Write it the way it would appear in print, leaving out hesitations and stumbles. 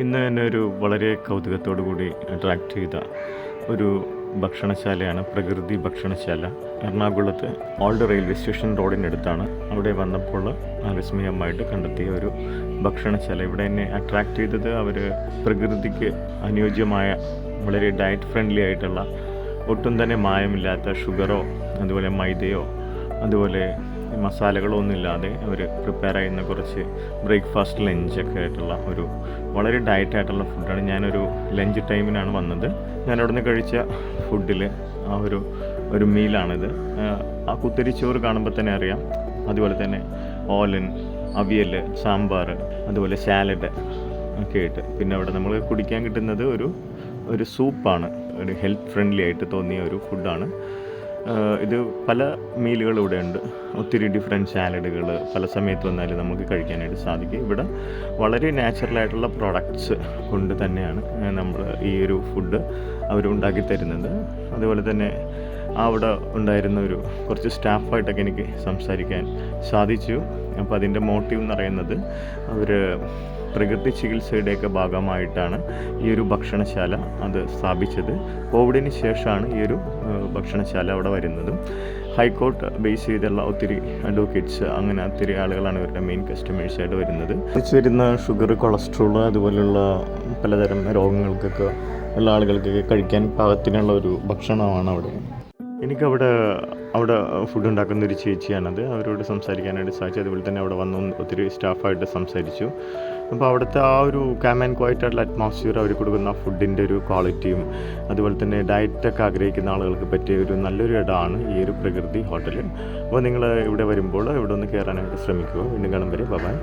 ഇന്ന് എന്നെ ഒരു വളരെ കൗതുകത്തോടു കൂടി അട്രാക്റ്റ് ചെയ്ത ഒരു ഭക്ഷണശാലയാണ് പ്രകൃതി ഭക്ഷണശാല. എറണാകുളത്ത് ഓൾഡ് റെയിൽവേ സ്റ്റേഷൻ റോഡിനടുത്താണ്. അവിടെ വന്നപ്പോൾ വിസ്മയമായിട്ട് കണ്ടെത്തിയ ഒരു ഭക്ഷണശാല. ഇവിടെ എന്നെ അട്രാക്റ്റ് ചെയ്തത് അവർ പ്രകൃതിക്ക് അനുയോജ്യമായ വളരെ ഡയറ്റ് ഫ്രണ്ട്ലി ആയിട്ടുള്ള ഒട്ടും തന്നെ മായമില്ലാത്ത ഷുഗറോ അതുപോലെ മൈദയോ അതുപോലെ മസാലകളോ ഒന്നുമില്ലാതെ അവർ പ്രിപ്പയർ ചെയ്യുന്ന കുറച്ച് ബ്രേക്ക്ഫാസ്റ്റ് ലഞ്ചൊക്കെ ആയിട്ടുള്ള ഒരു വളരെ ഡയറ്റായിട്ടുള്ള ഫുഡാണ്. ഞാനൊരു ലഞ്ച് ടൈമിനാണ് വന്നത്. ഞാൻ അവിടെ നിന്ന് കഴിച്ച ഫുഡിൽ ആ ഒരു മീലാണിത്. ആ കുത്തരിച്ചോറ് കാണുമ്പോൾ തന്നെ അറിയാം. അതുപോലെ തന്നെ ഓലൻ, അവിയൽ, സാമ്പാർ, അതുപോലെ സാലഡ് ഒക്കെ ആയിട്ട്. പിന്നെ അവിടെ നമ്മൾ കുടിക്കാൻ കിട്ടുന്നത് ഒരു സൂപ്പാണ്. ഒരു ഹെൽത്ത് ഫ്രണ്ട്ലി ആയിട്ട് തോന്നിയ ഒരു ഫുഡാണ് ഇത്. പല മീലുകൾ ഇവിടെ ഉണ്ട്. ഒത്തിരി ഡിഫറെൻറ്റ് സാലഡുകൾ പല സമയത്ത് വന്നാലും നമുക്ക് കഴിക്കാനായിട്ട് സാധിക്കും. ഇവിടെ വളരെ നാച്ചുറലായിട്ടുള്ള പ്രോഡക്റ്റ്സ് കൊണ്ട് തന്നെയാണ് നമ്മൾ ഈ ഒരു ഫുഡ് അവരുണ്ടാക്കി തരുന്നത്. അതുപോലെ തന്നെ അവിടെ ഉണ്ടായിരുന്ന കുറച്ച് സ്റ്റാഫായിട്ടൊക്കെ എനിക്ക് സംസാരിക്കാൻ സാധിച്ചു. അപ്പോൾ അതിൻ്റെ മോട്ടീവ് എന്ന് പറയുന്നത് അവർ പ്രകൃതി ചികിത്സയുടെയൊക്കെ ഭാഗമായിട്ടാണ് ഈ ഒരു ഭക്ഷണശാല അത് സ്ഥാപിച്ചത്. കോവിഡിന് ശേഷമാണ് ഈ ഒരു ഭക്ഷണശാല അവിടെ വരുന്നതും. ഹൈക്കോർട്ട് ബേസ് ചെയ്തുള്ള ഒത്തിരി അഡ്വക്കേറ്റ്സ്, അങ്ങനെ ഒത്തിരി ആളുകളാണ് ഇവരുടെ മെയിൻ കസ്റ്റമേഴ്സായിട്ട് വരുന്നത്. വരുന്ന ഷുഗർ, കൊളസ്ട്രോൾ അതുപോലുള്ള പലതരം രോഗങ്ങൾക്കൊക്കെ ഉള്ള ആളുകൾക്കൊക്കെ കഴിക്കാൻ പാകത്തിനുള്ള ഒരു ഭക്ഷണമാണ് അവിടെ. എനിക്കവിടെ ഫുഡ് ഉണ്ടാക്കുന്ന ഒരു ചേച്ചിയാണത്. അവരോട് സംസാരിക്കാനായിട്ട് സാധിച്ചു. അതുപോലെ തന്നെ അവിടെ വന്ന് ഒത്തിരി സ്റ്റാഫായിട്ട് സംസാരിച്ചു. അപ്പോൾ അവിടുത്തെ ആ ഒരു കാം ആൻഡ് ക്വയറ്റ് ആയിട്ടുള്ള അറ്റ്മോസ്ഫിയർ, അവർ കൊടുക്കുന്ന ഫുഡിൻ്റെ ഒരു ക്വാളിറ്റിയും അതുപോലെ തന്നെ ഡയറ്റൊക്കെ ആഗ്രഹിക്കുന്ന ആളുകൾക്ക് പറ്റിയ ഒരു നല്ലൊരു ഇടമാണ് ഈ ഒരു പ്രകൃതി ഹോട്ടൽ. അപ്പോൾ നിങ്ങൾ ഇവിടെ വരുമ്പോൾ ഇവിടെ ഒന്ന് കയറാനായിട്ട് ശ്രമിക്കുക. വീണ്ടും കാണും വരെ ബൈ.